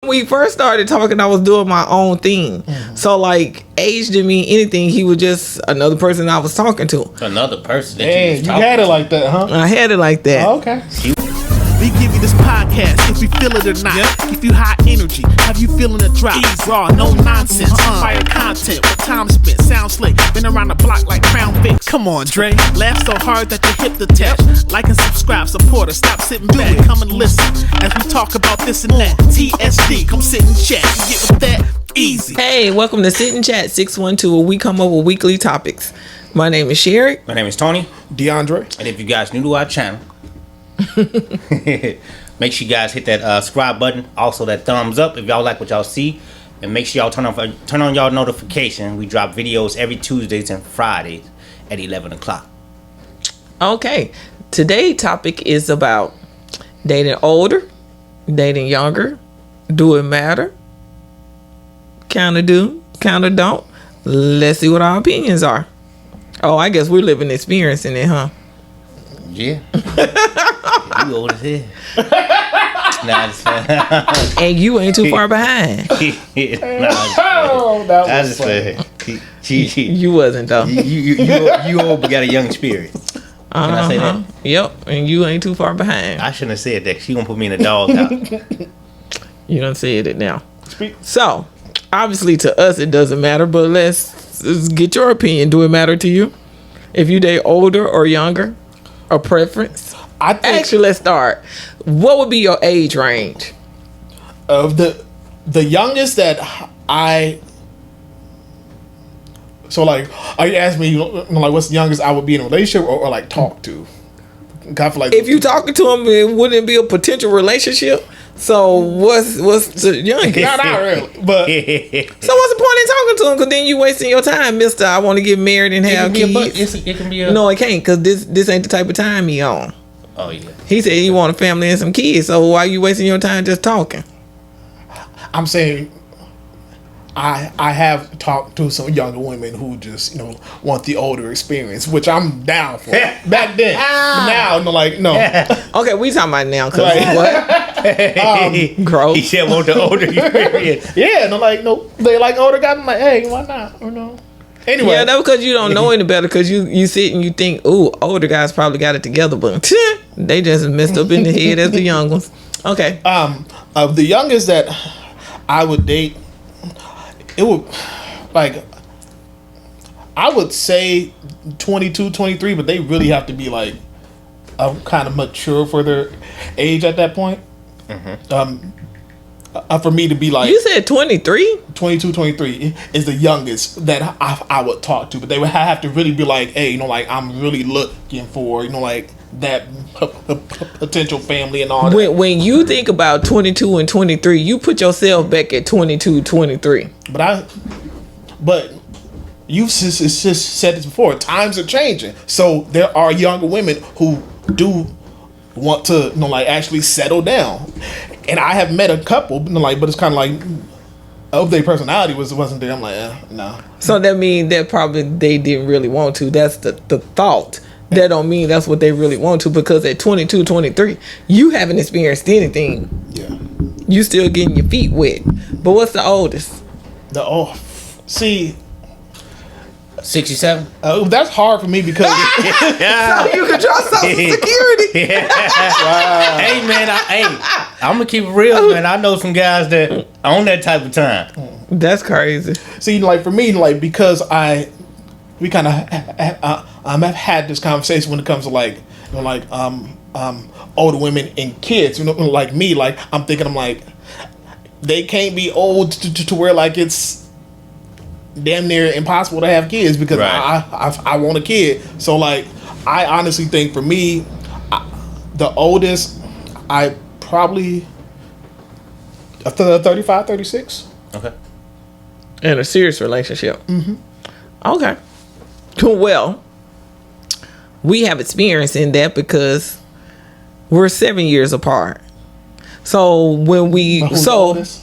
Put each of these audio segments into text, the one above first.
we first started talking, I was doing my own thing. So like age didn't mean anything. He was just another person I was talking to. Another person that Hey, you had it like that, huh? I had it like that. Oh, okay. We give you this podcast if we feel it or not. If you high energy, have you feeling a drop? Raw, no nonsense, fire content, with time spent, sound slick, been around the block like Crown Vic. Come on, Dre, laugh so hard that you hip the tap. Like and subscribe, support us, stop sitting back, come and listen as we talk about this and that. TSD, come sit and chat, you get with that, easy. Hey, welcome to Sit and Chat 612, where we come up with weekly topics. My name is Sherry. My name is Tony. DeAndre. And if you guys new to our channel, make sure you guys hit that subscribe button, also that thumbs up if y'all like what y'all see, and make sure y'all turn on y'all notification. We drop videos every Tuesdays and Fridays at 11 o'clock. Okay, today's topic is about dating older, dating younger. Do it matter? Kinda do, kinda don't. Let's see what our opinions are. Oh, I guess we're living experience in it, huh? Yeah. You old as hell. Nah, And you ain't too far behind. Oh, that was funny. You wasn't though. You old but got a young spirit. Can I say that? Yep, and you ain't too far behind. I shouldn't have said that. She gonna put me in a doghouse. You done said it now. So, obviously to us it doesn't matter, but let's get your opinion. Do it matter to you? If you date older or younger? A preference? I think Actually, let's start. What would be your age range? of the youngest that I. So like, are you asking me like what's the youngest I would be in a relationship or like talk to? I feel like If you talking to him, it wouldn't be a potential relationship. So what's the youngest? not really, but So what's the point in talking to him? Because then you wasting your time, Mister. I want to get married and have kids. It can be a. No, it can't, because this ain't the type of time he on. Oh yeah. He said he want a family and some kids. So why you wasting your time just talking? I'm saying I have talked to some younger women who just want the older experience, which I'm down for. Back then, but now no. Okay, we talking about now. Cause Right. what? Gross. He said want the older experience. Yeah, they like older guys. I'm like, hey, why not? Anyway, Yeah, that's because you don't know any better. Because you sit and you think, ooh, older guys probably got it together, but they just messed up in the head as the young ones. Okay. of the youngest that I would date, it would I would say 22, 23, but they really have to be like kind of mature for their age at that point. For me to be like You said 23? 22, 23 is the youngest that I would talk to, but they would have to really be like, hey, like I'm really looking for, like that potential family and all that. When you think about 22 and 23, you put yourself back at 22, 23. But you've just said this before. Times are changing, so there are younger women who do want to, actually settle down. And I have met a couple, but it's kind of like of their personality wasn't there. I'm like, no. So that means that probably they didn't really want to. That's the thought. That don't mean that's what they really want to, because at 22, 23, you haven't experienced anything. Yeah. You still getting your feet wet. But what's the oldest? See, 67. that's hard for me because So you can draw Social Security. wow. Hey man, I'm gonna keep it real, man. I know some guys that own that type of time. That's crazy. See, for me, because we kind of have had this conversation when it comes to older women and kids. Like me, I'm thinking, they can't be old to where it's damn near impossible to have kids, because Right. I want a kid. So I honestly think for me, the oldest, I probably 35, 36. Okay. In a serious relationship. Mm-hmm. Okay. Well, we have experience in that because we're 7 years apart. So when Who's the oldest?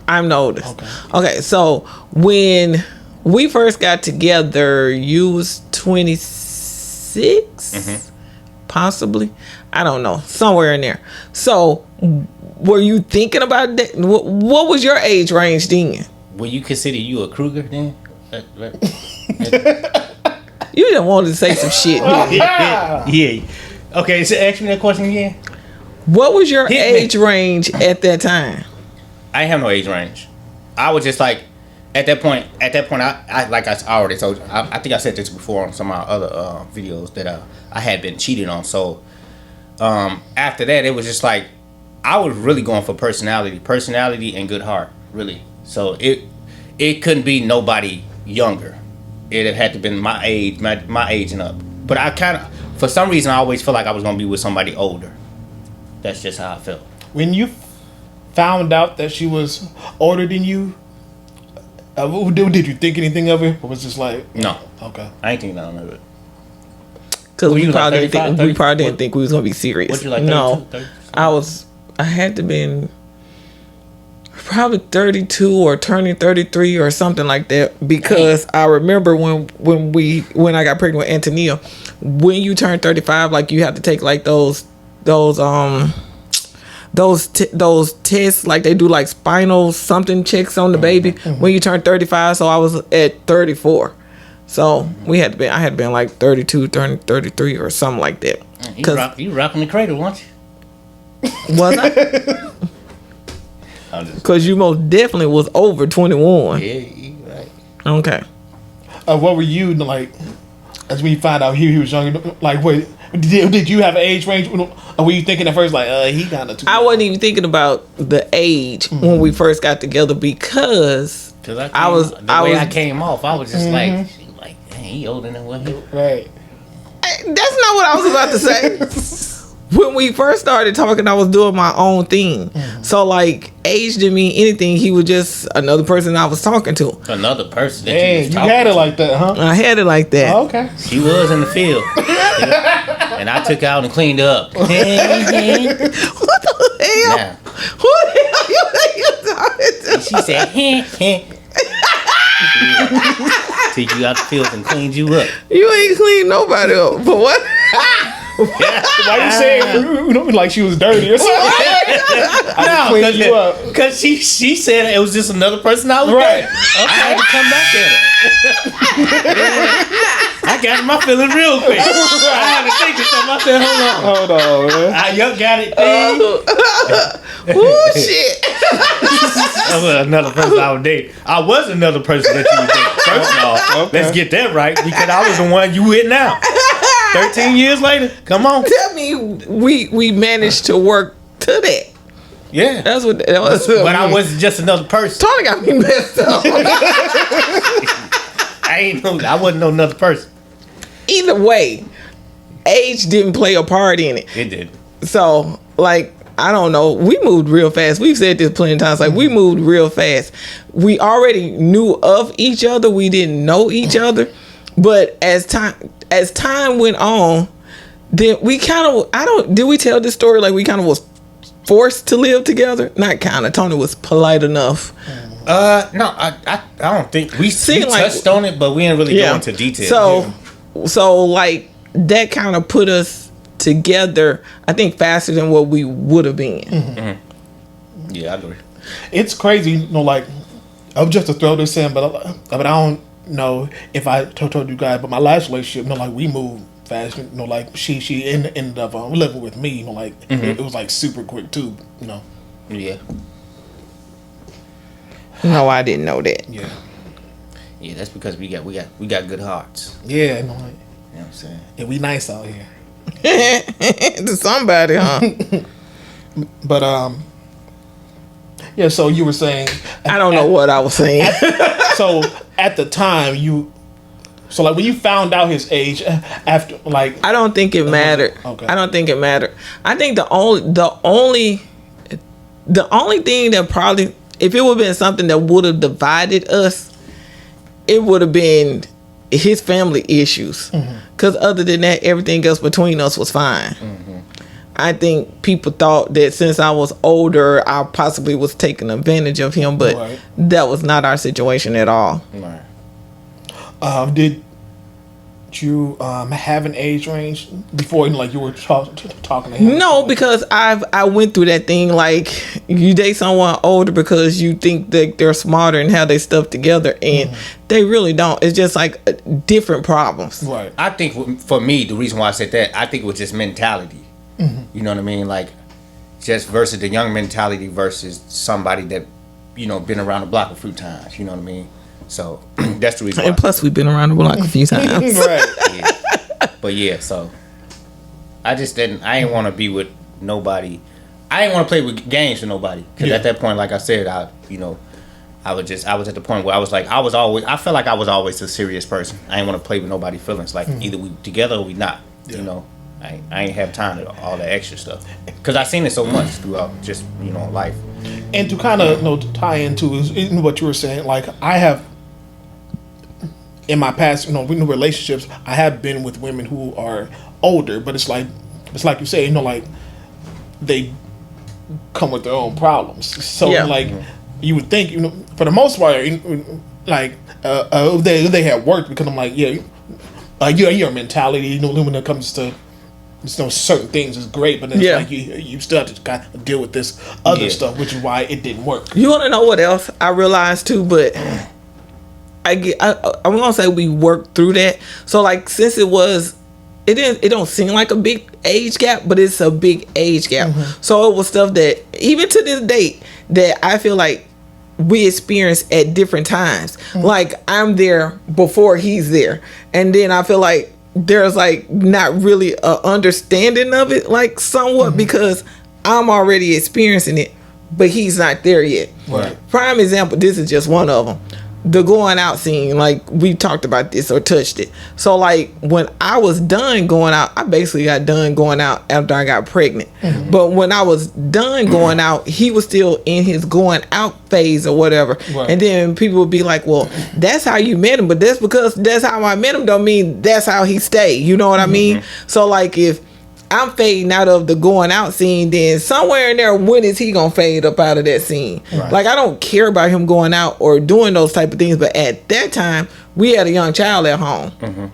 I'm the oldest. Okay. Okay, so when we first got together, you was 26, possibly. I don't know, somewhere in there. So Were you thinking about that? What was your age range then? Will you consider you a Kruger then? You didn't want to say some shit. Did you? Yeah. Okay, so ask me that question again. What was your Hit me. age range at that time? I ain't have no age range. I was just like, at that point, I like I already told you. I think I said this before on some of my other videos that I had been cheated on. So after that, it was just like I was really going for personality and good heart, really. So it couldn't be nobody younger. It had to been my age, my age and up. But I kind of, for some reason, I always felt like I was gonna be with somebody older. That's just how I felt. When you found out that she was older than you, did you think anything of it? Or was it just like, No, okay. I ain't thinking nothing of it. Because Were we you like probably 35, we probably didn't what- think we was gonna be serious. What you like? 32, No, 30? I had to been probably 32 or turning 33 or something like that, because I remember when I got pregnant with Antonia, when you turn 35, like you have to take like those tests, like they do like spinal something checks on the baby when you turn 35. So I was at 34. So I had been like 32, turning 33 or something like that. You rocking the cradle, weren't you? Was I? I'm just, Because you most definitely was over 21. yeah, you right. Okay. What were you like as we find out he was younger? Like, wait, did you have an age range? Or were you thinking at first like, he kind of too? I wasn't even thinking about the age when we first got together, because Cause I came off, I was just like, she like, dang, he older than what he. right. that's not what I was about to say. When we first started talking, I was doing my own thing. So like age didn't mean anything. He was just another person I was talking to. Another person. That Hey, was you talking had it to. like that, huh? I had it like that. Oh, okay. She was in the field, and I took her out and cleaned her up. What the hell? Now, Who the hell you talking to? she said, Take you out the field and cleaned you up. You ain't clean nobody up. But what? Why you saying like she was dirty or something? I cleaned you up. Because she said it was just another person I was Right. dating. I had to come back at her. I got my feelings real quick. I had to think of something. I said, hold on. Hold on, man. You got it. Oh shit. That was another person I was dating. I was another person that you were dating. First of all, Okay. let's get that right, because I was the one you with now. 13 years later, come on. Tell me we managed to work to that. Yeah. That's what that was. But I wasn't just another person. Tony got me messed up. I wasn't no another person. Either way, age didn't play a part in it. It did. So, like, I don't know. We moved real fast. We've said this plenty of times. Like, we moved real fast. We already knew of each other. We didn't know each other. But as time went on, then we kind of, did we tell this story? Like, we kind of was forced to live together? Not kind of. Tony was polite enough. No, I don't think we Seemed like- touched on it, but we didn't really go into detail. So like that kind of put us together, I think, faster than what we would have been. Yeah, I agree. It's crazy, like, I'm just to throw this in, but I don't know if I told you guys, but my last relationship, like, we moved fast, like, she ended up living with me, like, it was, like, super quick, too, Yeah. No, I didn't know that. Yeah. Yeah, that's because we got good hearts. Yeah, like, You know what I'm saying? yeah, we nice out here. To somebody, huh? But, yeah, so you were saying... I don't know what I was saying. So, at the time, so, like, when you found out his age, after, like... I don't think it mattered. Okay. I don't think it mattered. I think the only thing that probably, if it would have been something that would have divided us, it would have been his family issues. Because other than that, everything else between us was fine. I think people thought that since I was older, I possibly was taking advantage of him, but Right. that was not our situation at all. Right. Did did you have an age range before, like you were talking to him? No, because I went through that thing. Like, you date someone older because you think that they're smarter and have their stuff together, and they really don't. It's just like different problems. Right. I think for me, the reason why I said that, I think it was just mentality. You know what I mean? Like, just versus the young mentality versus somebody that, you know, been around the block a few times. You know what I mean? So that's the reason why. And plus, we've been around the block a few times. Right. Yeah. But yeah, so I ain't want to be with nobody. I ain't want to play with games with nobody. Because at that point, like I said, I was at the point where I was like, I felt like I was always a serious person. I ain't want to play with nobody's feelings. Like, either we together or we not. Yeah. You know, I ain't have time to all the extra stuff. Because I seen it so much throughout just, you know, life. And to kind of tie into what you were saying, like I have in my past, in relationships, I have been with women who are older, but it's like you say, like they come with their own problems. So like you would think, for the most part, like they had worked, because I'm like, your mentality, when it comes to certain things is great, but it's like you still have to kind of deal with this other stuff, which is why it didn't work. You want to know what else I realized too? But I'm gonna say we worked through that. So like, since it don't seem like a big age gap, but it's a big age gap. So it was stuff that even to this date that I feel like we experienced at different times. Like, I'm there before he's there, and then I feel like there's like not really a understanding of it, like somewhat, because I'm already experiencing it, but he's not there yet. Right. Prime example, this is just one of them. The going out scene, like we talked about this or touched it. So like, when I was done going out, I basically got done going out after I got pregnant. But when I was done going out, he was still in his going out phase or whatever. Right. And then people would be like, well, that's how you met him, but that's because that's how I met him don't mean that's how he stayed. You know what I mean? So like, if I'm fading out of the going out scene, then somewhere in there, when is he gonna fade up out of that scene? Right. Like, I don't care about him going out or doing those type of things, but at that time we had a young child at home.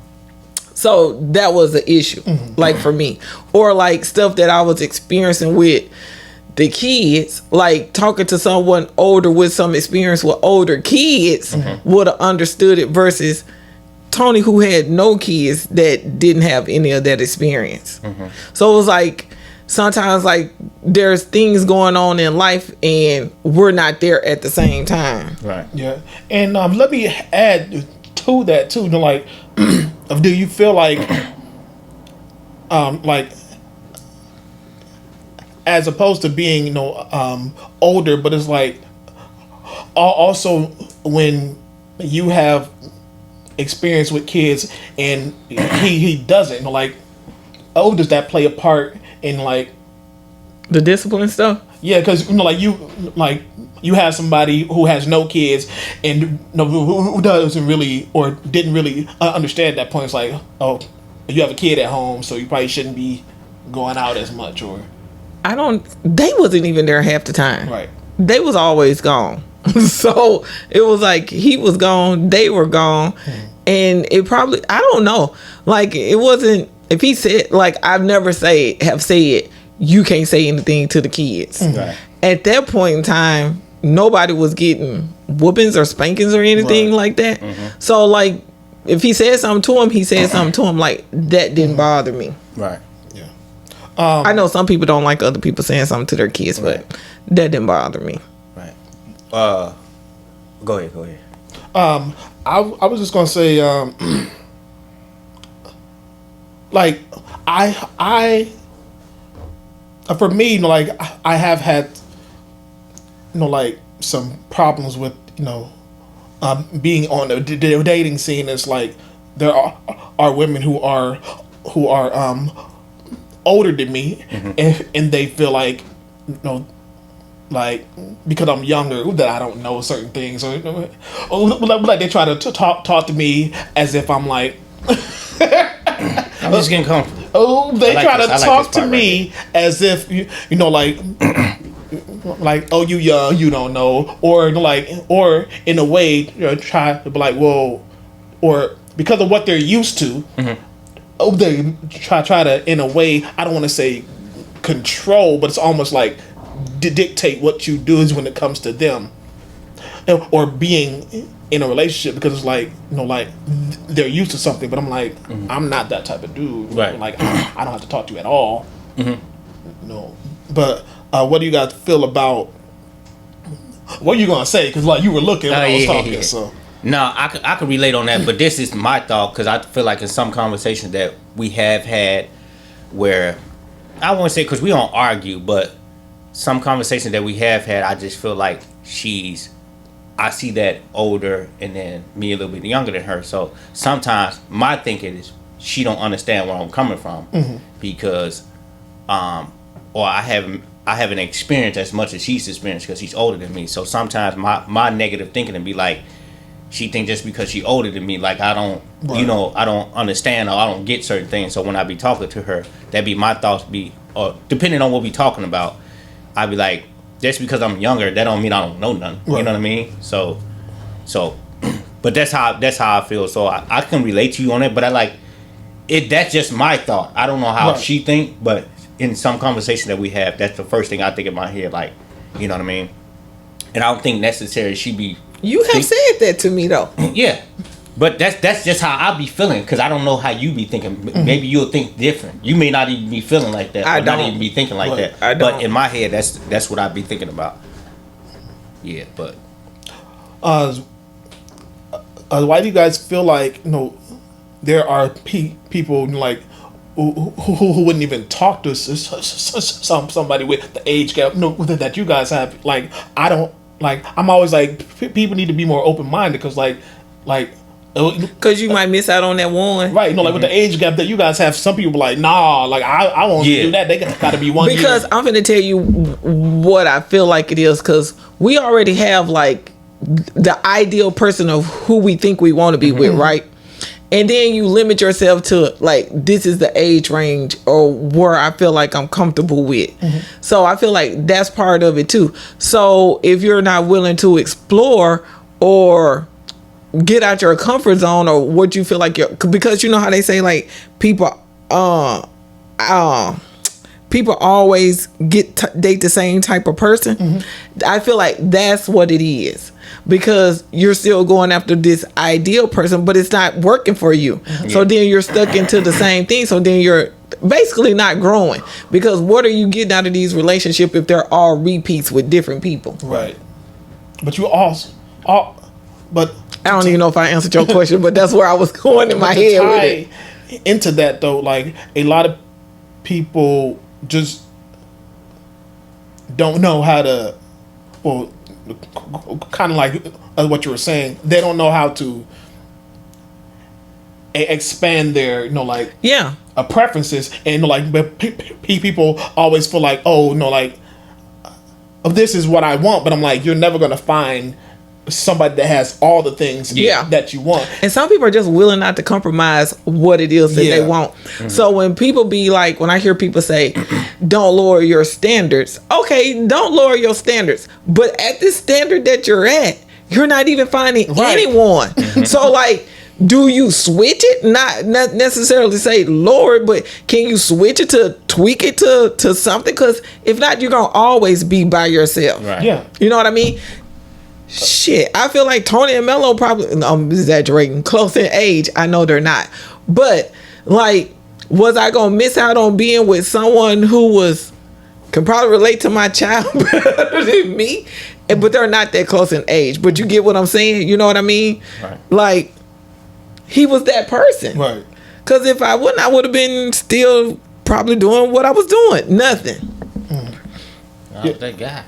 So that was the issue, like for me. Or like stuff that I was experiencing with the kids, like talking to someone older with some experience with older kids would have understood it, versus Tony, who had no kids, that didn't have any of that experience. So it was like, sometimes like there's things going on in life and we're not there at the same time. Right. Yeah, and let me add to that too. Like, do you feel like as opposed to being older, but it's like also when you have experience with kids and he doesn't, like, does that play a part in like The discipline stuff? Yeah, because like you have somebody who has no kids and who doesn't really or didn't really understand that point. It's like, oh, you have a kid at home, so you probably shouldn't be going out as much. Or they wasn't even there half the time. Right. They was always gone. So it was like he was gone, they were gone, and it probably, I don't know. Like, it wasn't, if he said, like, I've never have said you can't say anything to the kids. Right. At that point in time, nobody was getting whoopings or spankings or anything like that. So like, if he said something to him, he said something to him. Like, that didn't bother me. Right. yeah. I know some people don't like other people saying something to their kids, but that didn't bother me. Right. Go ahead. I was just gonna say, like, I for me, like, I have had, like, some problems with, being on the dating scene. It's like there are women who are older than me, and they feel like, like, because I'm younger, that I don't know certain things, or like they try to talk to me as if I'm like, I'm just getting comfortable. oh, they I like try this. to I like talk this to part me as if like, oh, you young, you don't know, or like, or in a way, try to be like, well, or because of what they're used to. They try to, in a way, I don't want to say control, but it's almost like dictate what you do is when it comes to them, or being in a relationship, because it's like, like they're used to something, but I'm like, I'm not that type of dude. Right. Like I don't have to talk to you at all. No, but what do you guys feel about? What are you gonna say? Because like you were looking when I was talking, so. No, I could relate on that, but this is my thought, because I feel like in some conversations that we have had where, I won't say because we don't argue, but some conversations that we have had, I just feel like I see that older and then me a little bit younger than her. So sometimes my thinking is she don't understand where I'm coming from, because, or I haven't experienced as much as she's experienced because she's older than me. So sometimes my negative thinking would be like, she think just because she older than me, like I don't, I don't understand or I don't get certain things. So when I be talking to her, that be my thoughts or depending on what we talking about, I be like, just because I'm younger, that don't mean I don't know nothing. You know what I mean? So, but that's how I feel. So I can relate to you on it, but I like it. That's just my thought. I don't know how she think, but in some conversation that we have, that's the first thing I think in my head. Like, you know what I mean? And I don't think necessarily she be. You have said that to me though. Yeah, but that's just how I be feeling, because I don't know how you be thinking. Maybe you'll think different. You may not even be feeling like that. I or don't. Not even be thinking like that. I don't. But in my head, that's what I be thinking about. Yeah, but Why do you guys feel like there are people like who wouldn't even talk to somebody with the age gap that you guys have? Like I don't. Like I'm always like people need to be more open minded, because like because you might miss out on that one, right? Like with the age gap that you guys have, some people like nah, like I won't do that. They got to be one because year. I'm gonna tell you what I feel like it is, because we already have like the ideal person of who we think we want to be with, right? And then you limit yourself to like, this is the age range or where I feel like I'm comfortable with. So I feel like that's part of it too. So if you're not willing to explore or get out your comfort zone, or what you feel like because you know how they say like people always date the same type of person. I feel like that's what it is, because you're still going after this ideal person, but it's not working for you. So then you're stuck into the same thing. So then you're basically not growing, because what are you getting out of these relationships if they're all repeats with different people? Right. But you but I don't even know if I answered your question, but that's where I was going in my head with it. Into that though, like a lot of people just don't know how to, well, kind of like what you were saying, they don't know how to expand their preferences, and like people always feel like, this is what I want, but I'm like, you're never gonna find somebody that has all the things that you want. And some people are just willing not to compromise what it is that they want. So when people be like, when I hear people say, don't lower your standards, okay, don't lower your standards, but at this standard that you're at, you're not even finding anyone. So like, do you switch it? Not necessarily say lower it, but can you switch it to tweak it to something? Because if not, you're gonna always be by yourself. Right. Yeah. You know what I mean? Shit, I feel like Tony and Mello probably, I'm exaggerating, close in age. I know they're not. But, like, was I going to miss out on being with someone who can probably relate to my child better than me? But they're not that close in age. But you get what I'm saying? You know what I mean? Right. Like, he was that person. Right. Because if I wouldn't, I would have been still probably doing what I was doing. Nothing. That guy,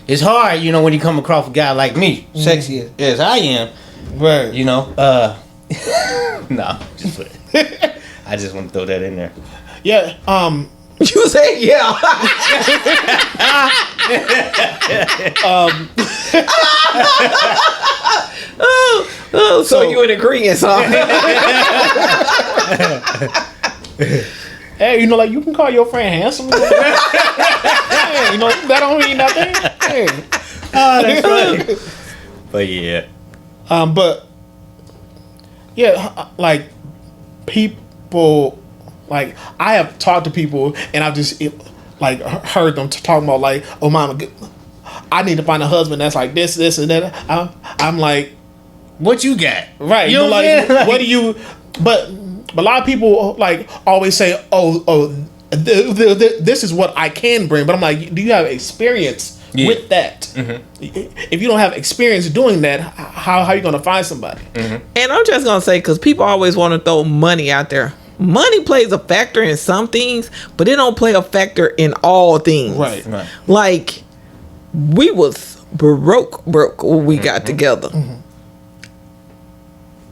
it's hard, when you come across a guy like me, sexy as I am, Right. No, I just want to throw that in there. Yeah. You say yeah. So you in agreement, huh? Hey, like you can call your friend handsome. Hey, that don't mean nothing. Hey. Oh, that's funny. But yeah. But Yeah, like people, like I have talked to people and I've just like heard them talking about like, oh mama, I need to find a husband that's like this and that. I'm like, what you got? right? You know what I'm like, saying? what do you? But a lot of people like always say, oh, this is what I can bring. But I'm like, do you have experience with that? Mm-hmm. If you don't have experience doing that, how are you going to find somebody? And I'm just gonna say, because people always want to throw money out there. Money plays a factor in some things, but it don't play a factor in all things. Right. Like, we was broke when we got together. And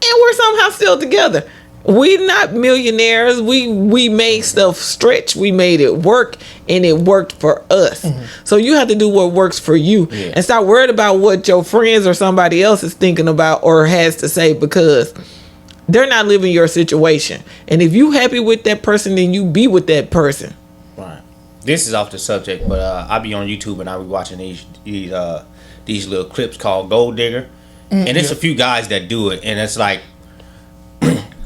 we're somehow still together. We not millionaires. We made stuff stretch. We made it work, and it worked for us. So you have to do what works for you, and stop worried about what your friends or somebody else is thinking about or has to say, because they're not living your situation. And if you happy with that person, then you be with that person. Right. This is off the subject, but I be on YouTube and I be watching these little clips called Gold Digger, and it's a few guys that do it, and it's like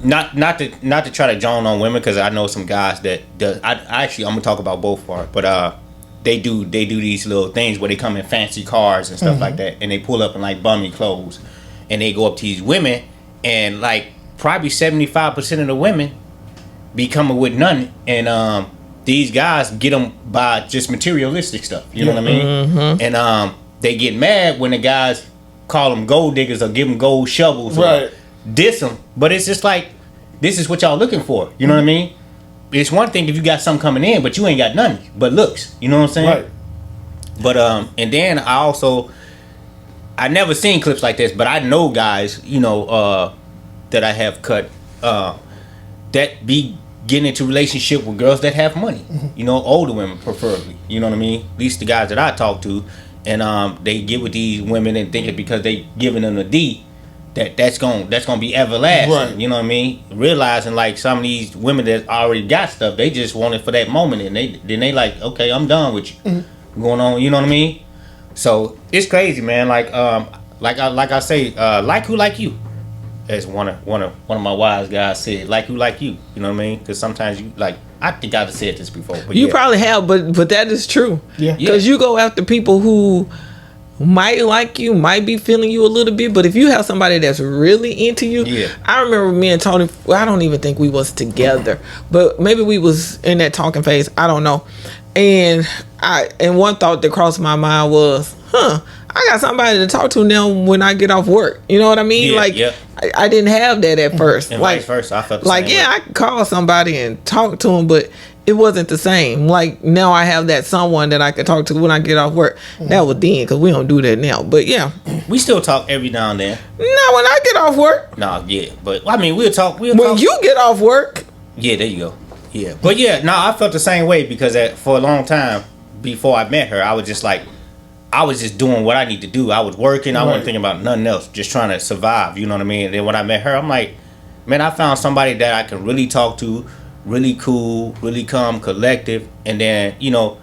not to try to drone on women, because I know some guys that does. I'm gonna talk about both parts, but they do these little things where they come in fancy cars and stuff like that, and they pull up in like bummy clothes, and they go up to these women, and like probably 75% of the women be coming with none, and these guys get them by just materialistic stuff. You know what I mean? And they get mad when the guys call them gold diggers or give them gold shovels, or diss them. But it's just like, this is what y'all looking for. You know what I mean? It's one thing if you got something coming in, but you ain't got none but looks. You know what I'm saying? Right. But and then I never seen clips like this, but I know guys, you know, that I have cut that be getting into relationship with girls that have money. You know, older women preferably. You know what I mean? At least the guys that I talk to, and they get with these women and think it because they giving them a D, that's gonna be everlasting. Right. You know what I mean? Realizing like some of these women that already got stuff, they just want it for that moment, and they like, okay, I'm done with you. Going on, you know what I mean? So it's crazy, man. Like I say, like who like you, as one of my wise guys said, like who like you. You know what I mean? Because sometimes you like, I think I've said this before, but You probably have, but that is true. Yeah. Because you go after people who might like you, might be feeling you a little bit, but if you have somebody that's really into you, I remember me and Tony, I don't even think we was together, but maybe we was in that talking phase, I don't know. And one thought that crossed my mind was, I got somebody to talk to now when I get off work. You know what I mean? I didn't have that at first. And like, vice versa, I felt the same way. I could call somebody and talk to them, but it wasn't the same. Like, now I have that someone that I could talk to when I get off work. That was then, because we don't do that now. But yeah, we still talk every now and then. no, when I get off work. Nah, yeah, but I mean, we'll talk. When you get off work. Yeah, there you go. Yeah, but yeah, no, I felt the same way, because for a long time before I met her, I was just like, I was just doing what I need to do. I was working. I wasn't thinking about nothing else, just trying to survive. You know what I mean? And then when I met her, I'm like, man, I found somebody that I can really talk to, really cool, really calm, collective. And then, you know,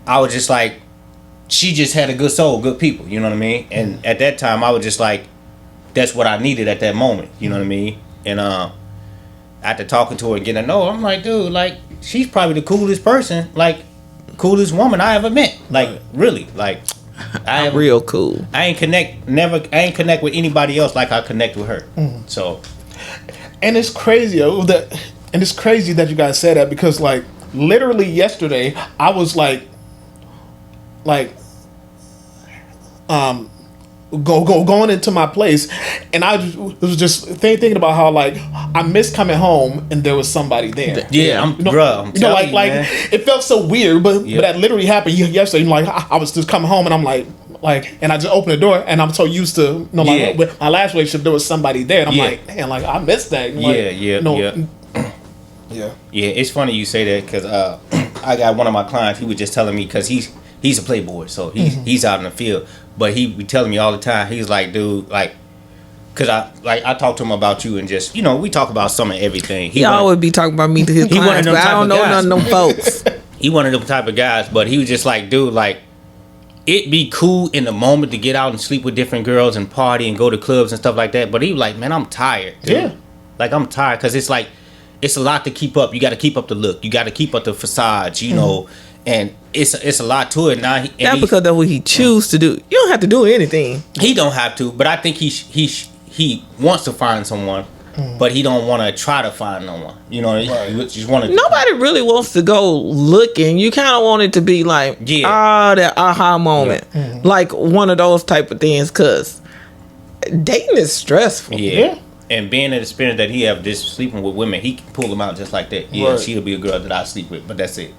I was just like, she just had a good soul, good people. You know what I mean? And at that time, I was just like, that's what I needed at that moment. You know what I mean? And after talking to her and getting to know her, I'm like, dude, like, she's probably the coolest person, like, coolest woman I ever met. Like, really, like, Real cool. I ain't connect with anybody else like I connect with her. So, and it's crazy that you guys said that, because like literally yesterday I was like going into my place, and I was just thinking about how like I missed coming home and there was somebody there. Yeah, I'm telling you, like man. It felt so weird, but that literally happened yesterday. Like I was just coming home and I'm like, and I just opened the door, and I'm so used to, with my last relationship, there was somebody there, and I'm like, man, like I missed that. Yeah, it's funny you say that, because I got one of my clients. He was just telling me, because he's a playboy, so he's out in the field, but he be telling me all the time. He's like, dude, like, because I talk to him about you, and just, you know, we talk about some of everything. He always be talking about me to his clients, but I don't know none of them folks. He one of them type of guys, but he was just like, dude, like, it'd be cool in the moment to get out and sleep with different girls and party and go to clubs and stuff like that. But he was like, man, I'm tired. Dude. Yeah. Like, I'm tired because it's like, it's a lot to keep up. You got to keep up the look. You got to keep up the facade, you know, and it's a lot to it. Now, That's because that's what he choose to do. You don't have to do anything. he don't have to, but I think he wants to find someone, but he don't want to try to find no one. You know, he just want to. Nobody really wants to go looking. You kind of want it to be like, that aha moment. Like one of those type of things, because dating is stressful. Yeah. And being an experience that he have just sleeping with women, he can pull them out just like that. Yeah, Right. she'll be a girl that I sleep with, but that's it.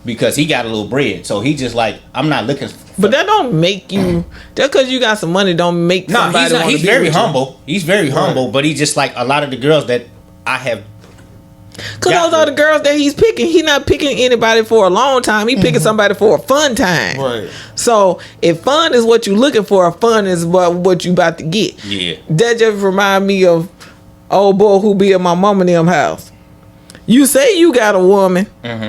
Because he got a little bread, so he just like, I'm not looking. But that don't make you, just because you got some money don't make No, somebody he's not. wanna He's be very with you. humble. He's very humble, but he's just like a lot of the girls that I have. Because those are the girls that he's picking. He's not picking anybody for a long time. He picking somebody for a fun time. Right. So if fun is what you're looking for, fun is what you about to get. Yeah. That just remind me of old boy who be at my mama and them house. You say you got a woman,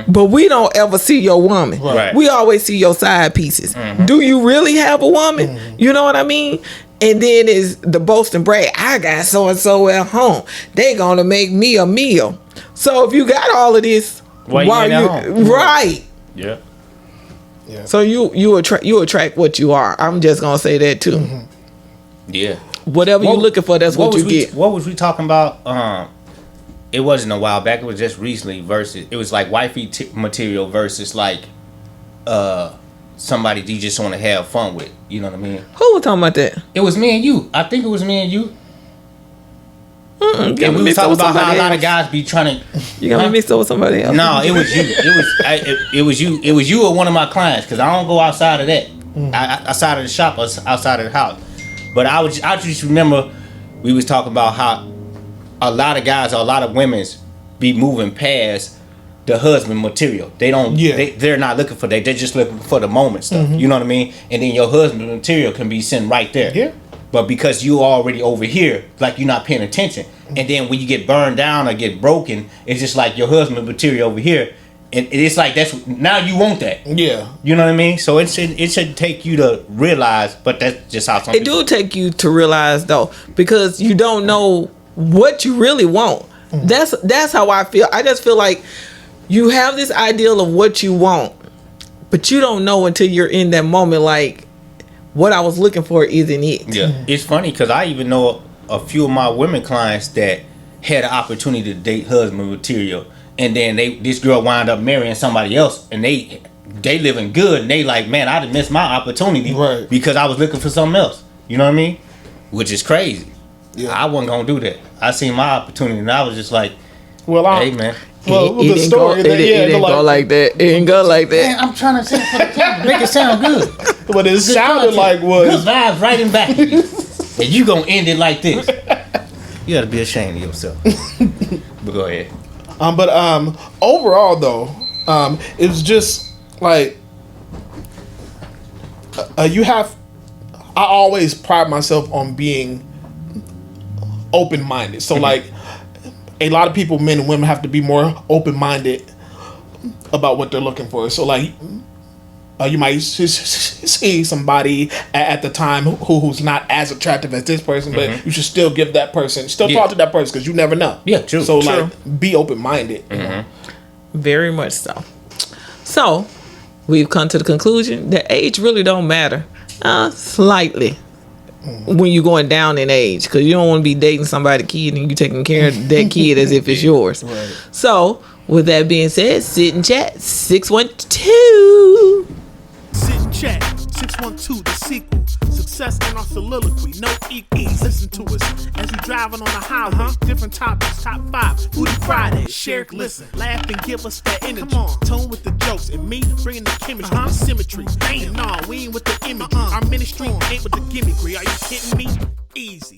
but we don't ever see your woman. Right. We always see your side pieces. Do you really have a woman? You know what I mean? And then is the boast and brag. I got so and so at home. They gonna make me a meal. So if you got all of this, Why you ain't at home? right? Yeah. So you attract what you are. I'm just gonna say that too. Yeah. Whatever you're looking for, that's what you was we, get. What was we talking about? It wasn't a while back. It was just recently. Versus, it was like wifey material versus like, somebody you just want to have fun with. You know what I mean? Who was talking about that? It was me and you. I think it was me and you. You got And me we were mixed up talking with about how somebody a lot of else. guys be trying to. You got me mixed up with somebody else. No, it was you. It was you. It was you or one of my clients because I don't go outside of that. Outside of the shop, or outside of the house. But I just remember we was talking about how a lot of guys or a lot of women's be moving past the husband material. They don't. Yeah. They're not looking for that. They're just looking for the moment stuff. You know what I mean? And then your husband material can be sitting right there. Yeah. But because you already over here, like you're not paying attention, and then when you get burned down or get broken, it's just like your husband material over here, and it's like that's now you want that. Yeah. You know what I mean? So it should take you to realize, but that's just how some It do take you to realize though, because you don't know what you really want. That's how I feel. I just feel like you have this ideal of what you want, but you don't know until you're in that moment. Like, what I was looking for isn't it. Yeah, it's funny because I even know a few of my women clients that had an opportunity to date husband material, and then this girl wound up marrying somebody else, and they living good, and they like, man, I done missed my opportunity Right. because I was looking for something else. You know what I mean? Which is crazy. Yeah. I wasn't gonna do that. I seen my opportunity, and I was just like, Well, hey man. Well, it the didn't story go, that- it didn't go like that. It didn't go like Man, that. I'm trying to say it for the camera, make it sound good. what it sounded like Good was vibes right in back of you. And you gonna end it like this. You gotta be ashamed of yourself. But go ahead. but overall though, it was just like you have. I always pride myself on being open-minded. So like, a lot of people, men and women, have to be more open-minded about what they're looking for. So like, you might see somebody at the time who's not as attractive as this person, but you should still give that person, talk to that person because you never know. Yeah, true. So True. like, be open-minded. You know? Very much so. So, we've come to the conclusion that age really don't matter. Slightly. When you're going down in age, because you don't want to be dating somebody's kid and you taking care of that kid as if it's yours. Right. So, with that being said, sit and chat 612. Sit and chat. 612, the sequel. Success in our soliloquy. No equals. Listen to us as we driving on the highway. Different topics. Top 5. Foodie Friday. Share, listen. Laugh and give us that energy. Come on. Tone with the jokes. And me bringing the chemistry. The symmetry. Damn. Nah, we ain't with the imagery. Our ministry ain't with the gimmickry. Are you kidding me? Easy.